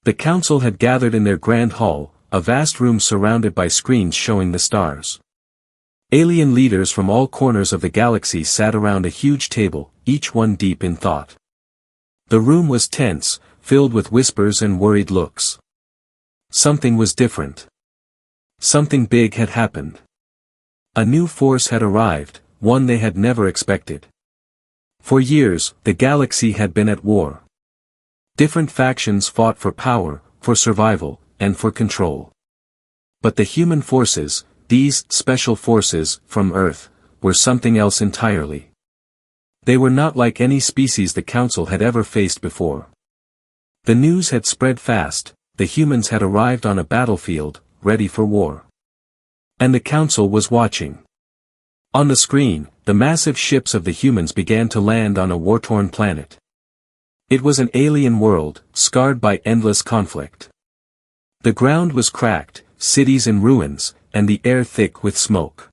The council had gathered in their grand hall, a vast room surrounded by screens showing the stars. Alien leaders from all corners of the galaxy sat around a huge table, each one deep in thought. The room was tense, filled with whispers and worried looks. Something was different. Something big had happened. A new force had arrived, one they had never expected. For years, the galaxy had been at war. Different factions fought for power, for survival, and for control. But the human forces, these special forces from Earth, were something else entirely. They were not like any species the Council had ever faced before. The news had spread fast, the humans had arrived on a battlefield, ready for war. And the Council was watching. On the screen, the massive ships of the humans began to land on a war-torn planet. It was an alien world, scarred by endless conflict. The ground was cracked, cities in ruins, and the air thick with smoke.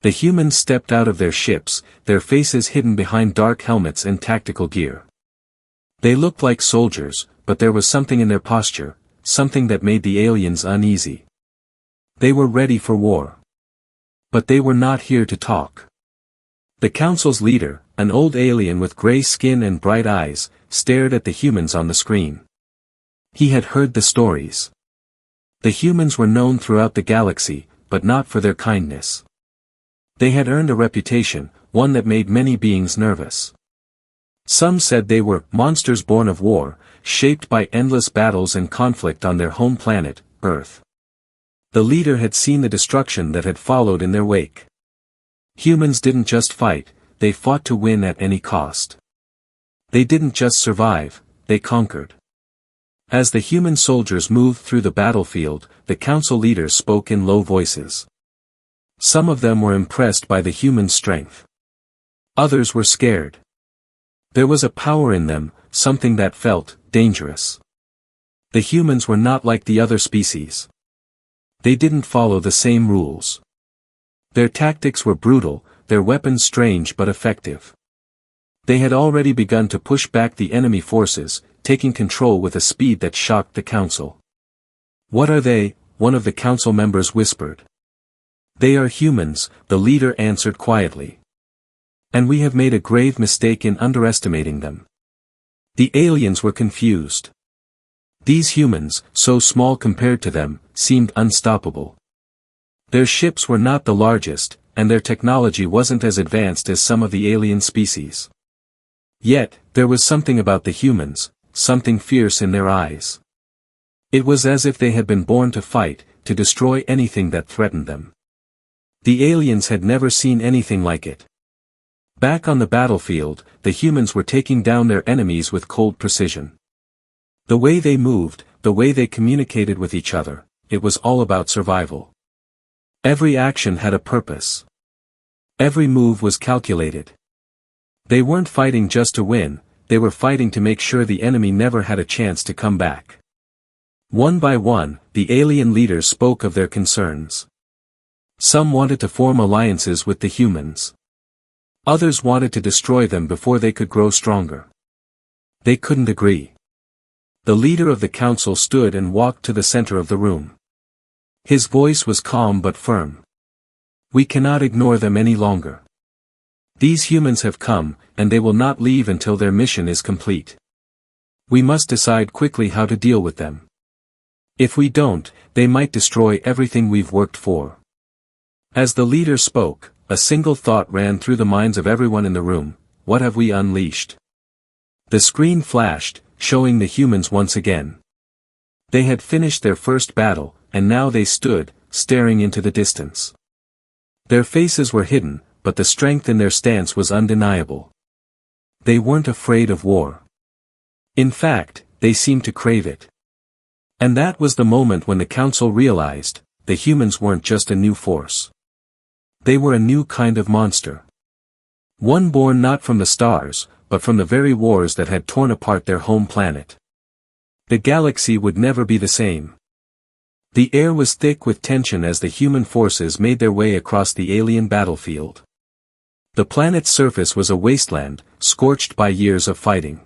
The humans stepped out of their ships, their faces hidden behind dark helmets and tactical gear. They looked like soldiers, but there was something in their posture, something that made the aliens uneasy. They were ready for war. But they were not here to talk. The Council's leader, an old alien with gray skin and bright eyes, stared at the humans on the screen. He had heard the stories. The humans were known throughout the galaxy, but not for their kindness. They had earned a reputation, one that made many beings nervous. Some said they were monsters born of war, shaped by endless battles and conflict on their home planet, Earth. The leader had seen the destruction that had followed in their wake. Humans didn't just fight, they fought to win at any cost. They didn't just survive, they conquered. As the human soldiers moved through the battlefield, the council leaders spoke in low voices. Some of them were impressed by the human strength. Others were scared. There was a power in them, something that felt dangerous. The humans were not like the other species. They didn't follow the same rules. Their tactics were brutal, their weapons strange but effective. They had already begun to push back the enemy forces, taking control with a speed that shocked the council. "What are they?" one of the council members whispered. "They are humans," the leader answered quietly. "And we have made a grave mistake in underestimating them." The aliens were confused. These humans, so small compared to them, seemed unstoppable. Their ships were not the largest, and their technology wasn't as advanced as some of the alien species. Yet, there was something about the humans, something fierce in their eyes. It was as if they had been born to fight, to destroy anything that threatened them. The aliens had never seen anything like it. Back on the battlefield, the humans were taking down their enemies with cold precision. The way they moved, the way they communicated with each other, it was all about survival. Every action had a purpose. Every move was calculated. They weren't fighting just to win, they were fighting to make sure the enemy never had a chance to come back. One by one, the alien leaders spoke of their concerns. Some wanted to form alliances with the humans. Others wanted to destroy them before they could grow stronger. They couldn't agree. The leader of the council stood and walked to the center of the room. His voice was calm but firm. "We cannot ignore them any longer. These humans have come, and they will not leave until their mission is complete. We must decide quickly how to deal with them. If we don't, they might destroy everything we've worked for." As the leader spoke, a single thought ran through the minds of everyone in the room: what have we unleashed? The screen flashed, showing the humans once again. They had finished their first battle, and now they stood, staring into the distance. Their faces were hidden, but the strength in their stance was undeniable. They weren't afraid of war. In fact, they seemed to crave it. And that was the moment when the council realized, the humans weren't just a new force. They were a new kind of monster. One born not from the stars, but from the very wars that had torn apart their home planet. The galaxy would never be the same. The air was thick with tension as the human forces made their way across the alien battlefield. The planet's surface was a wasteland, scorched by years of fighting.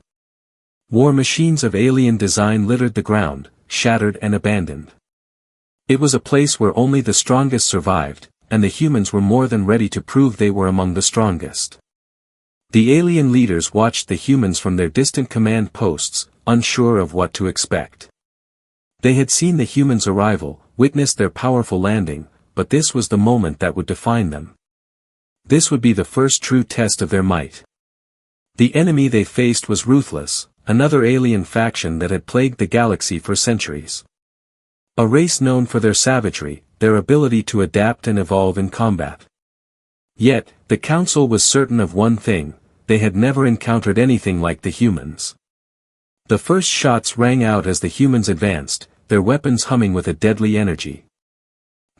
War machines of alien design littered the ground, shattered and abandoned. It was a place where only the strongest survived, and the humans were more than ready to prove they were among the strongest. The alien leaders watched the humans from their distant command posts, unsure of what to expect. They had seen the humans' arrival, witnessed their powerful landing, but this was the moment that would define them. This would be the first true test of their might. The enemy they faced was ruthless, another alien faction that had plagued the galaxy for centuries. A race known for their savagery, their ability to adapt and evolve in combat. Yet, the Council was certain of one thing: they had never encountered anything like the humans. The first shots rang out as the humans advanced, their weapons humming with a deadly energy.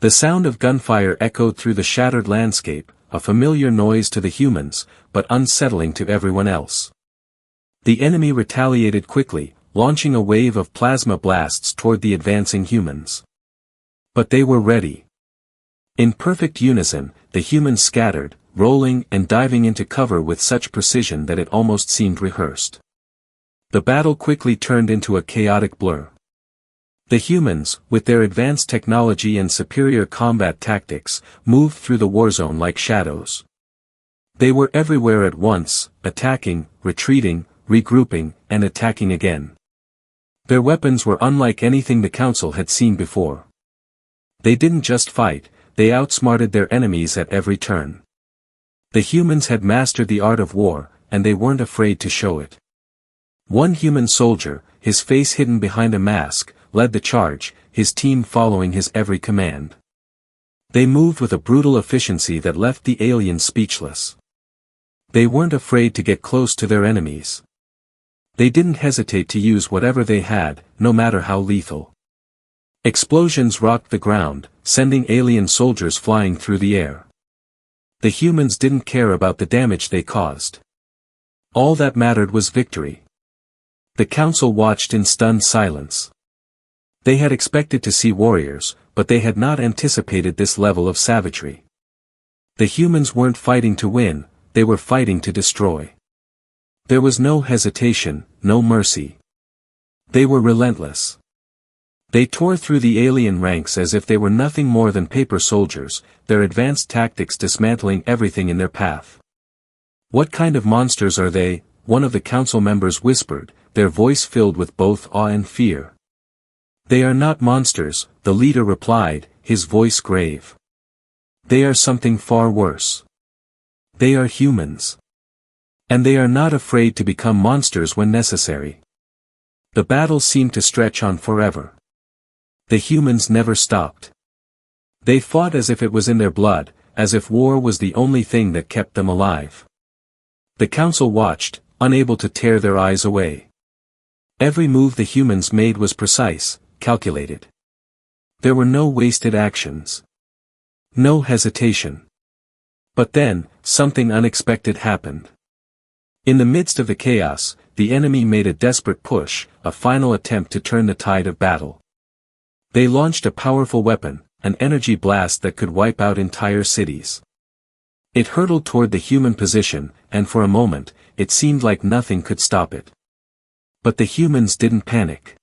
The sound of gunfire echoed through the shattered landscape, a familiar noise to the humans, but unsettling to everyone else. The enemy retaliated quickly, launching a wave of plasma blasts toward the advancing humans. But they were ready. In perfect unison, the humans scattered, rolling and diving into cover with such precision that it almost seemed rehearsed. The battle quickly turned into a chaotic blur. The humans, with their advanced technology and superior combat tactics, moved through the warzone like shadows. They were everywhere at once, attacking, retreating, regrouping, and attacking again. Their weapons were unlike anything the Council had seen before. They didn't just fight, they outsmarted their enemies at every turn. The humans had mastered the art of war, and they weren't afraid to show it. One human soldier, his face hidden behind a mask, led the charge, his team following his every command. They moved with a brutal efficiency that left the aliens speechless. They weren't afraid to get close to their enemies. They didn't hesitate to use whatever they had, no matter how lethal. Explosions rocked the ground, sending alien soldiers flying through the air. The humans didn't care about the damage they caused. All that mattered was victory. The Council watched in stunned silence. They had expected to see warriors, but they had not anticipated this level of savagery. The humans weren't fighting to win, they were fighting to destroy. There was no hesitation, no mercy. They were relentless. They tore through the alien ranks as if they were nothing more than paper soldiers, their advanced tactics dismantling everything in their path. "What kind of monsters are they?" one of the Council members whispered, their voice filled with both awe and fear. "They are not monsters," the leader replied, his voice grave. "They are something far worse. They are humans. And they are not afraid to become monsters when necessary." The battle seemed to stretch on forever. The humans never stopped. They fought as if it was in their blood, as if war was the only thing that kept them alive. The Council watched, unable to tear their eyes away. Every move the humans made was precise, calculated. There were no wasted actions. No hesitation. But then, something unexpected happened. In the midst of the chaos, the enemy made a desperate push, a final attempt to turn the tide of battle. They launched a powerful weapon, an energy blast that could wipe out entire cities. It hurtled toward the human position, and for a moment, it seemed like nothing could stop it. But the humans didn't panic.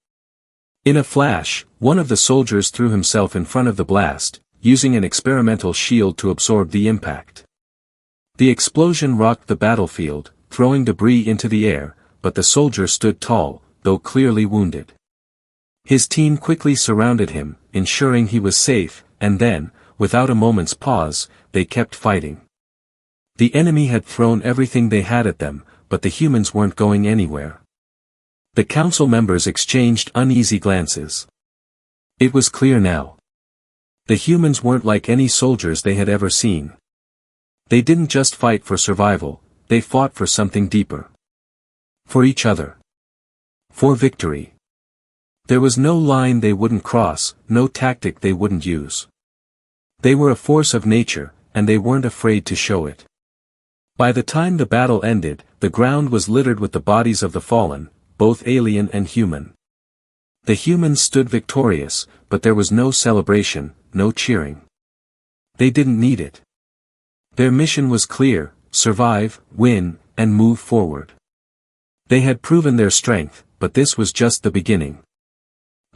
In a flash, one of the soldiers threw himself in front of the blast, using an experimental shield to absorb the impact. The explosion rocked the battlefield, throwing debris into the air, but the soldier stood tall, though clearly wounded. His team quickly surrounded him, ensuring he was safe, and then, without a moment's pause, they kept fighting. The enemy had thrown everything they had at them, but the humans weren't going anywhere. The Council members exchanged uneasy glances. It was clear now. The humans weren't like any soldiers they had ever seen. They didn't just fight for survival, they fought for something deeper. For each other. For victory. There was no line they wouldn't cross, no tactic they wouldn't use. They were a force of nature, and they weren't afraid to show it. By the time the battle ended, the ground was littered with the bodies of the fallen, both alien and human. The humans stood victorious, but there was no celebration, no cheering. They didn't need it. Their mission was clear: survive, win, and move forward. They had proven their strength, but this was just the beginning.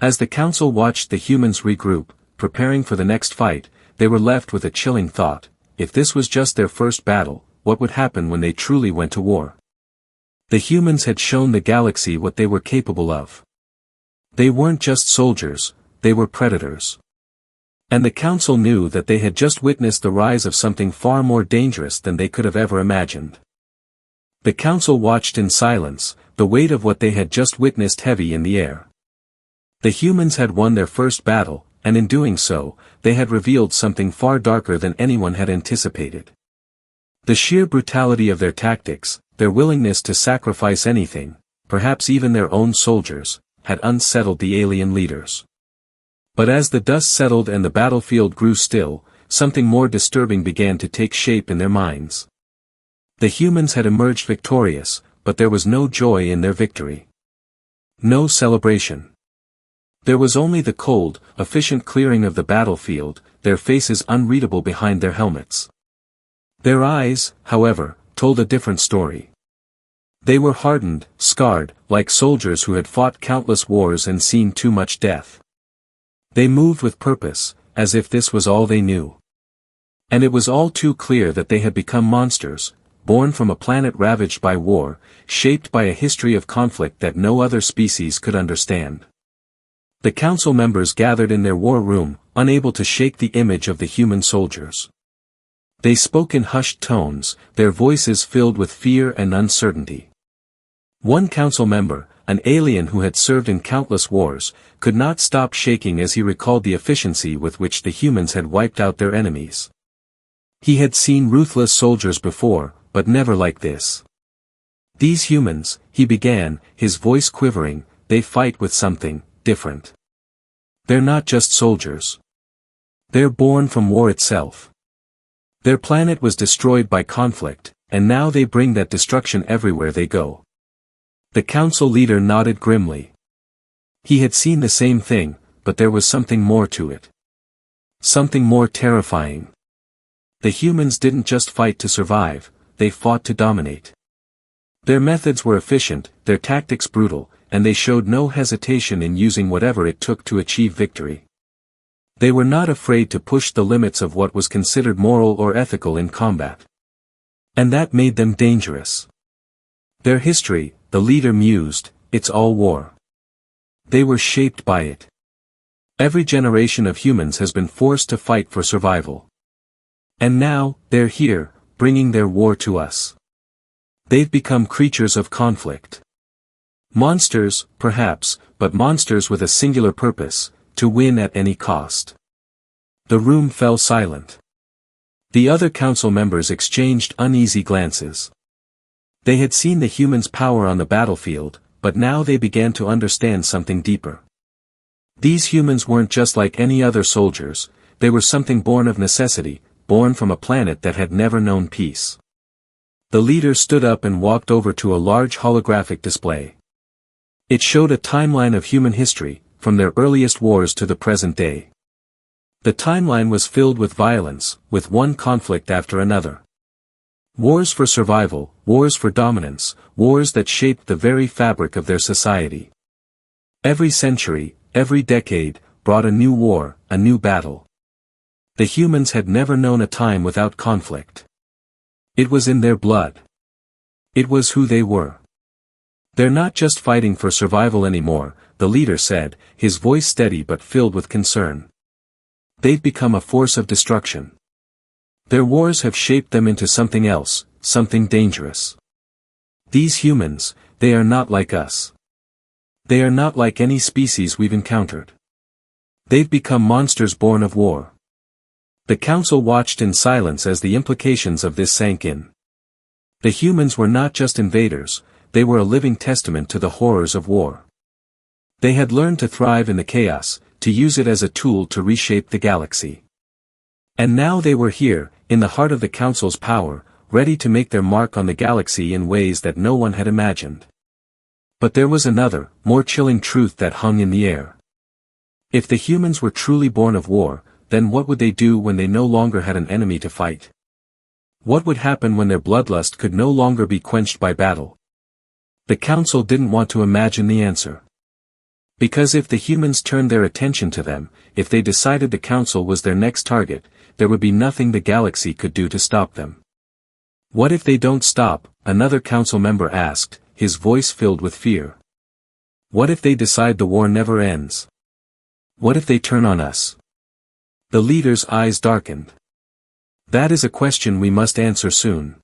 As the council watched the humans regroup, preparing for the next fight, they were left with a chilling thought: if this was just their first battle, what would happen when they truly went to war? The humans had shown the galaxy what they were capable of. They weren't just soldiers, they were predators. And the council knew that they had just witnessed the rise of something far more dangerous than they could have ever imagined. The council watched in silence, the weight of what they had just witnessed heavy in the air. The humans had won their first battle, and in doing so, they had revealed something far darker than anyone had anticipated. The sheer brutality of their tactics, their willingness to sacrifice anything, perhaps even their own soldiers, had unsettled the alien leaders. But as the dust settled and the battlefield grew still, something more disturbing began to take shape in their minds. The humans had emerged victorious, but there was no joy in their victory. No celebration. There was only the cold, efficient clearing of the battlefield, their faces unreadable behind their helmets. Their eyes, however, told a different story. They were hardened, scarred, like soldiers who had fought countless wars and seen too much death. They moved with purpose, as if this was all they knew. And it was all too clear that they had become monsters, born from a planet ravaged by war, shaped by a history of conflict that no other species could understand. The council members gathered in their war room, unable to shake the image of the human soldiers. They spoke in hushed tones, their voices filled with fear and uncertainty. One council member, an alien who had served in countless wars, could not stop shaking as he recalled the efficiency with which the humans had wiped out their enemies. He had seen ruthless soldiers before, but never like this. These humans, he began, his voice quivering, they fight with something different. They're not just soldiers. They're born from war itself. Their planet was destroyed by conflict, and now they bring that destruction everywhere they go. The council leader nodded grimly. He had seen the same thing, but there was something more to it. Something more terrifying. The humans didn't just fight to survive, they fought to dominate. Their methods were efficient, their tactics brutal, and they showed no hesitation in using whatever it took to achieve victory. They were not afraid to push the limits of what was considered moral or ethical in combat. And that made them dangerous. Their history, the leader mused, it's all war. They were shaped by it. Every generation of humans has been forced to fight for survival. And now, they're here, bringing their war to us. They've become creatures of conflict. Monsters, perhaps, but monsters with a singular purpose: to win at any cost. The room fell silent. The other council members exchanged uneasy glances. They had seen the humans' power on the battlefield, but now they began to understand something deeper. These humans weren't just like any other soldiers, they were something born of necessity, born from a planet that had never known peace. The leader stood up and walked over to a large holographic display. It showed a timeline of human history, from their earliest wars to the present day. The timeline was filled with violence, with one conflict after another. Wars for survival, wars for dominance, wars that shaped the very fabric of their society. Every century, every decade, brought a new war, a new battle. The humans had never known a time without conflict. It was in their blood. It was who they were. They're not just fighting for survival anymore, the leader said, his voice steady but filled with concern. They've become a force of destruction. Their wars have shaped them into something else, something dangerous. These humans, they are not like us. They are not like any species we've encountered. They've become monsters born of war. The council watched in silence as the implications of this sank in. The humans were not just invaders, they were a living testament to the horrors of war. They had learned to thrive in the chaos, to use it as a tool to reshape the galaxy. And now they were here, in the heart of the Council's power, ready to make their mark on the galaxy in ways that no one had imagined. But there was another, more chilling truth that hung in the air. If the humans were truly born of war, then what would they do when they no longer had an enemy to fight? What would happen when their bloodlust could no longer be quenched by battle? The council didn't want to imagine the answer. Because if the humans turned their attention to them, if they decided the council was their next target, there would be nothing the galaxy could do to stop them. What if they don't stop? Another council member asked, his voice filled with fear. What if they decide the war never ends? What if they turn on us? The leader's eyes darkened. That is a question we must answer soon.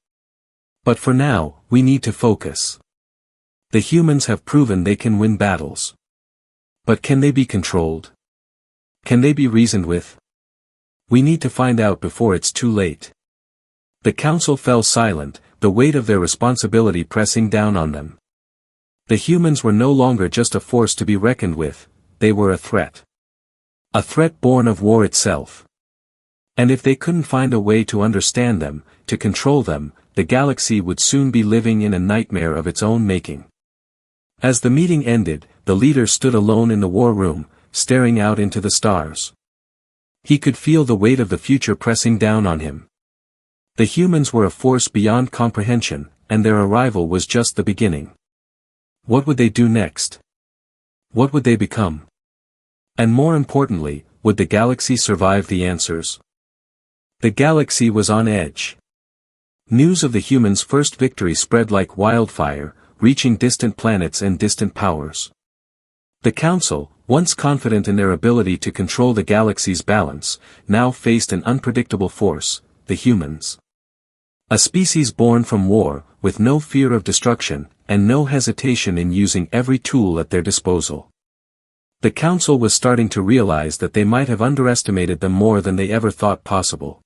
But for now, we need to focus. The humans have proven they can win battles. But can they be controlled? Can they be reasoned with? We need to find out before it's too late. The council fell silent, the weight of their responsibility pressing down on them. The humans were no longer just a force to be reckoned with, they were a threat. A threat born of war itself. And if they couldn't find a way to understand them, to control them, the galaxy would soon be living in a nightmare of its own making. As the meeting ended, the leader stood alone in the war room, staring out into the stars. He could feel the weight of the future pressing down on him. The humans were a force beyond comprehension, and their arrival was just the beginning. What would they do next? What would they become? And more importantly, would the galaxy survive the answers? The galaxy was on edge. News of the humans' first victory spread like wildfire, reaching distant planets and distant powers. The Council, once confident in their ability to control the galaxy's balance, now faced an unpredictable force, the humans. A species born from war, with no fear of destruction, and no hesitation in using every tool at their disposal. The Council was starting to realize that they might have underestimated them more than they ever thought possible.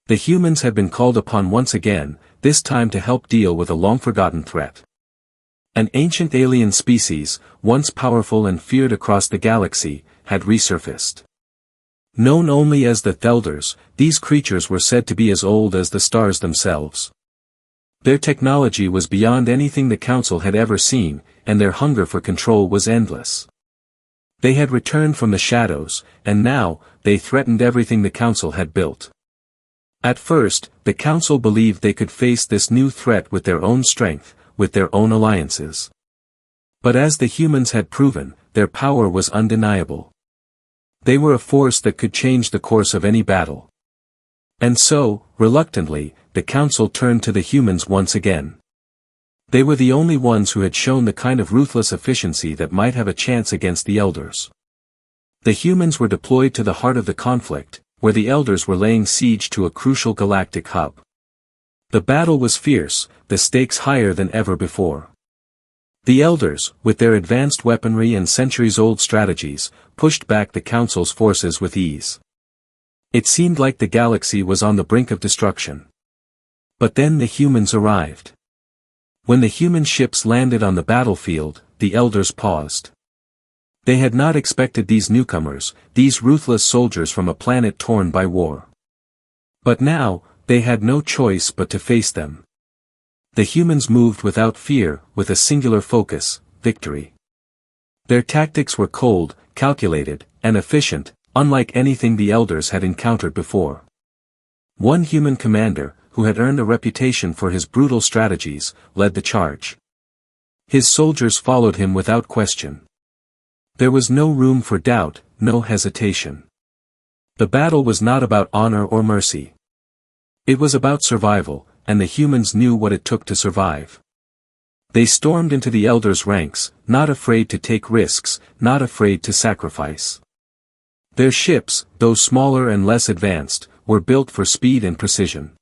The humans had been called upon once again, this time to help deal with a long-forgotten threat. An ancient alien species, once powerful and feared across the galaxy, had resurfaced. Known only as the Thelders, these creatures were said to be as old as the stars themselves. Their technology was beyond anything the Council had ever seen, and their hunger for control was endless. They had returned from the shadows, and now, they threatened everything the Council had built. At first, the Council believed they could face this new threat with their own strength, with their own alliances. But as the humans had proven, their power was undeniable. They were a force that could change the course of any battle. And so, reluctantly, the Council turned to the humans once again. They were the only ones who had shown the kind of ruthless efficiency that might have a chance against the Elders. The humans were deployed to the heart of the conflict, where the Elders were laying siege to a crucial galactic hub. The battle was fierce, the stakes higher than ever before. The Elders, with their advanced weaponry and centuries-old strategies, pushed back the Council's forces with ease. It seemed like the galaxy was on the brink of destruction. But then the humans arrived. When the human ships landed on the battlefield, the Elders paused. They had not expected these newcomers, these ruthless soldiers from a planet torn by war. But now, they had no choice but to face them. The humans moved without fear, with a singular focus, victory. Their tactics were cold, calculated, and efficient, unlike anything the Elders had encountered before. One human commander, who had earned a reputation for his brutal strategies, led the charge. His soldiers followed him without question. There was no room for doubt, no hesitation. The battle was not about honor or mercy. It was about survival, and the humans knew what it took to survive. They stormed into the Elders' ranks, not afraid to take risks, not afraid to sacrifice. Their ships, though smaller and less advanced, were built for speed and precision.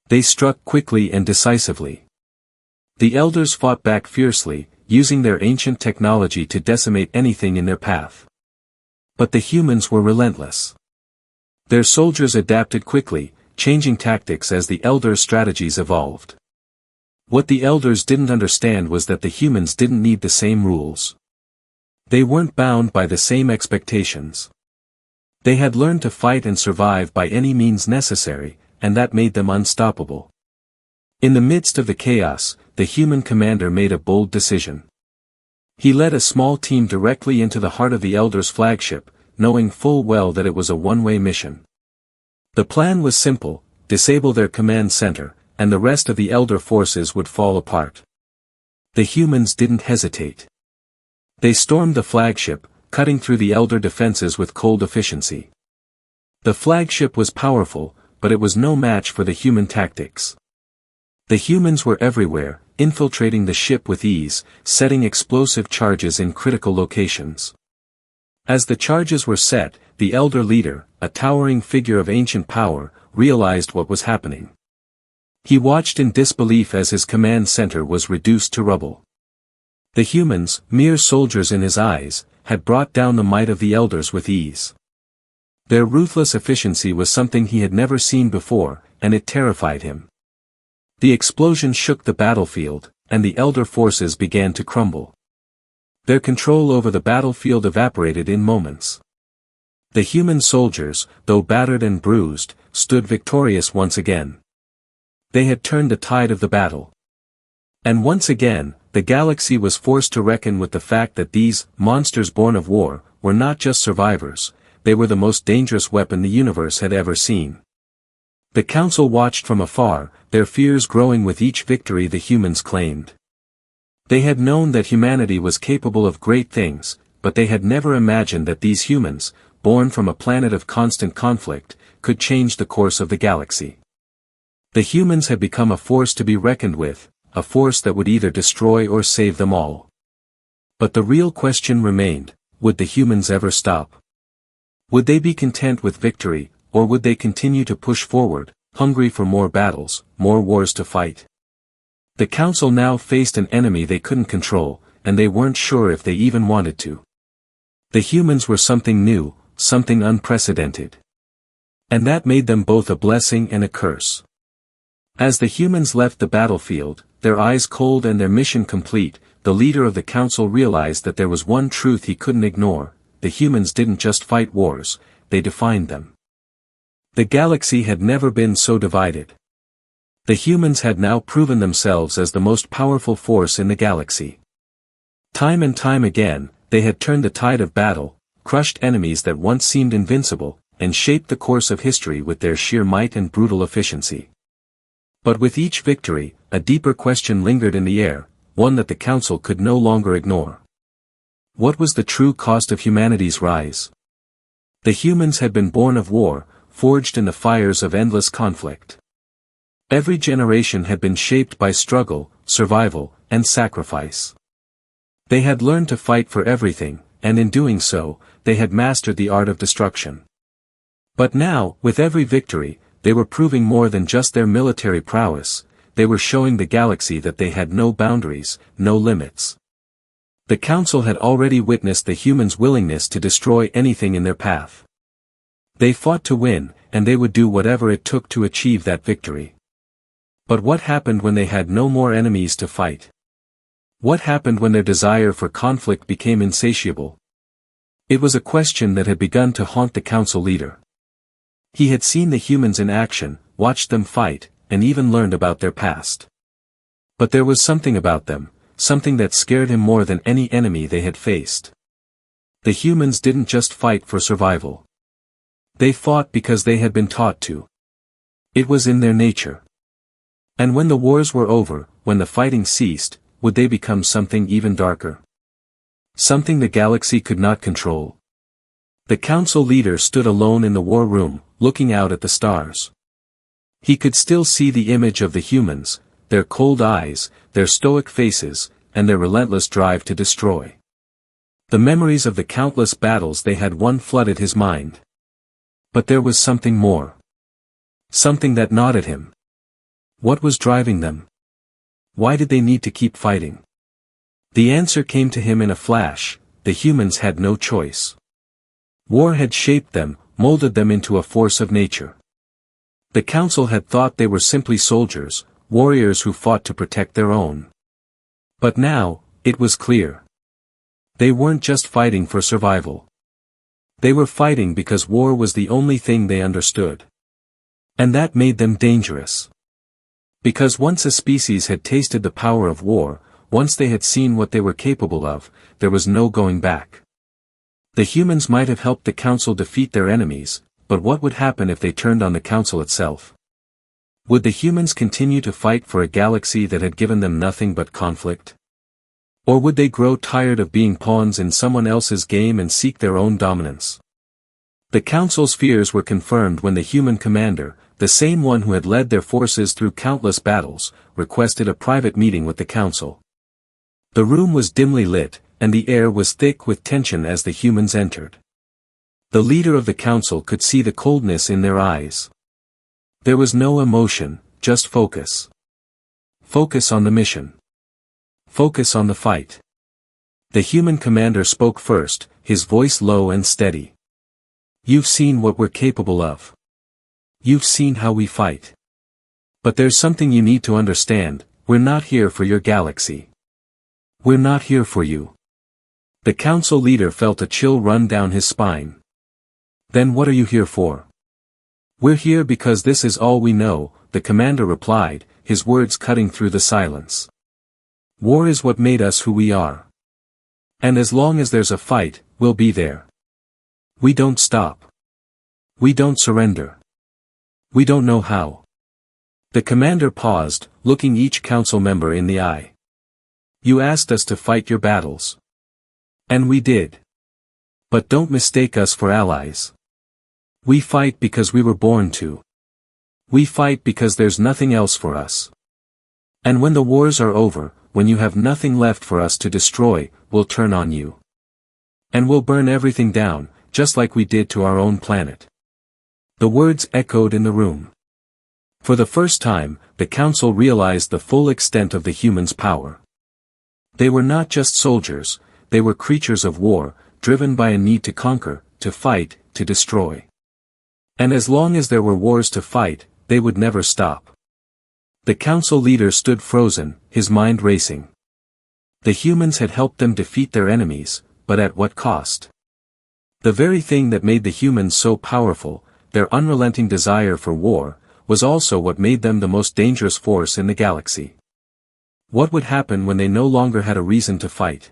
They struck quickly and decisively. The Elders fought back fiercely, using their ancient technology to decimate anything in their path. But the humans were relentless. Their soldiers adapted quickly, changing tactics as the Elders' strategies evolved. What the Elders didn't understand was that the humans didn't need the same rules. They weren't bound by the same expectations. They had learned to fight and survive by any means necessary, and that made them unstoppable. In the midst of the chaos, the human commander made a bold decision. He led a small team directly into the heart of the Elders' flagship, knowing full well that it was a one-way mission. The plan was simple: disable their command center, and the rest of the Elder forces would fall apart. The humans didn't hesitate. They stormed the flagship, cutting through the Elder defenses with cold efficiency. The flagship was powerful, but it was no match for the human tactics. The humans were everywhere, infiltrating the ship with ease, setting explosive charges in critical locations. As the charges were set, the Elder leader, a towering figure of ancient power, realized what was happening. He watched in disbelief as his command center was reduced to rubble. The humans, mere soldiers in his eyes, had brought down the might of the Elders with ease. Their ruthless efficiency was something he had never seen before, and it terrified him. The explosion shook the battlefield, and the Elder forces began to crumble. Their control over the battlefield evaporated in moments. The human soldiers, though battered and bruised, stood victorious once again. They had turned the tide of the battle. And once again, the galaxy was forced to reckon with the fact that these monsters born of war were not just survivors, they were the most dangerous weapon the universe had ever seen. The Council watched from afar, their fears growing with each victory the humans claimed. They had known that humanity was capable of great things, but they had never imagined that these humans, born from a planet of constant conflict, could change the course of the galaxy. The humans had become a force to be reckoned with, a force that would either destroy or save them all. But the real question remained, would the humans ever stop? Would they be content with victory, or would they continue to push forward, hungry for more battles, more wars to fight? The Council now faced an enemy they couldn't control, and they weren't sure if they even wanted to. The humans were something new, something unprecedented. And that made them both a blessing and a curse. As the humans left the battlefield, their eyes cold and their mission complete, the leader of the Council realized that there was one truth he couldn't ignore: the humans didn't just fight wars, they defined them. The galaxy had never been so divided. The humans had now proven themselves as the most powerful force in the galaxy. Time and time again, they had turned the tide of battle, crushed enemies that once seemed invincible, and shaped the course of history with their sheer might and brutal efficiency. But with each victory, a deeper question lingered in the air, one that the Council could no longer ignore. What was the true cost of humanity's rise? The humans had been born of war, forged in the fires of endless conflict. Every generation had been shaped by struggle, survival, and sacrifice. They had learned to fight for everything, and in doing so, they had mastered the art of destruction. But now, with every victory, they were proving more than just their military prowess, they were showing the galaxy that they had no boundaries, no limits. The Council had already witnessed the humans' willingness to destroy anything in their path. They fought to win, and they would do whatever it took to achieve that victory. But what happened when they had no more enemies to fight? What happened when their desire for conflict became insatiable? It was a question that had begun to haunt the Council leader. He had seen the humans in action, watched them fight, and even learned about their past. But there was something about them, something that scared him more than any enemy they had faced. The humans didn't just fight for survival. They fought because they had been taught to. It was in their nature. And when the wars were over, when the fighting ceased, would they become something even darker? Something the galaxy could not control. The Council leader stood alone in the war room, looking out at the stars. He could still see the image of the humans, their cold eyes, their stoic faces, and their relentless drive to destroy. The memories of the countless battles they had won flooded his mind. But there was something more. Something that gnawed at him. What was driving them? Why did they need to keep fighting? The answer came to him in a flash: the humans had no choice. War had shaped them, molded them into a force of nature. The Council had thought they were simply soldiers, warriors who fought to protect their own. But now, it was clear. They weren't just fighting for survival. They were fighting because war was the only thing they understood. And that made them dangerous. Because once a species had tasted the power of war, once they had seen what they were capable of, there was no going back. The humans might have helped the Council defeat their enemies, but what would happen if they turned on the Council itself? Would the humans continue to fight for a galaxy that had given them nothing but conflict? Or would they grow tired of being pawns in someone else's game and seek their own dominance? The Council's fears were confirmed when the human commander, the same one who had led their forces through countless battles, requested a private meeting with the Council. The room was dimly lit, and the air was thick with tension as the humans entered. The leader of the Council could see the coldness in their eyes. There was no emotion, just focus. Focus on the mission. Focus on the fight. The human commander spoke first, his voice low and steady. You've seen what we're capable of. You've seen how we fight. But there's something you need to understand, we're not here for your galaxy. We're not here for you. The Council leader felt a chill run down his spine. Then what are you here for? We're here because this is all we know, the commander replied, his words cutting through the silence. War is what made us who we are. And as long as there's a fight, we'll be there. We don't stop. We don't surrender. We don't know how. The commander paused, looking each council member in the eye. You asked us to fight your battles. And we did. But don't mistake us for allies. We fight because we were born to. We fight because there's nothing else for us. And when the wars are over, when you have nothing left for us to destroy, we'll turn on you. And we'll burn everything down, just like we did to our own planet. The words echoed in the room. For the first time, the Council realized the full extent of the humans' power. They were not just soldiers, they were creatures of war, driven by a need to conquer, to fight, to destroy. And as long as there were wars to fight, they would never stop. The Council leader stood frozen, his mind racing. The humans had helped them defeat their enemies, but at what cost? The very thing that made the humans so powerful, their unrelenting desire for war, was also what made them the most dangerous force in the galaxy. What would happen when they no longer had a reason to fight?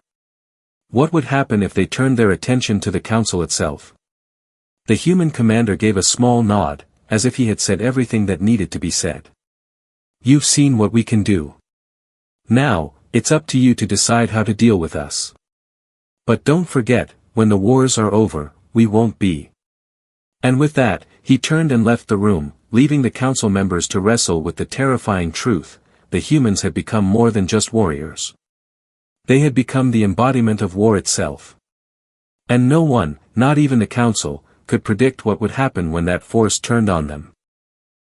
What would happen if they turned their attention to the Council itself? The human commander gave a small nod, as if he had said everything that needed to be said. You've seen what we can do. Now, it's up to you to decide how to deal with us. But don't forget, when the wars are over, we won't be. And with that, he turned and left the room, leaving the Council members to wrestle with the terrifying truth, the humans had become more than just warriors. They had become the embodiment of war itself. And no one, not even the Council, could predict what would happen when that force turned on them.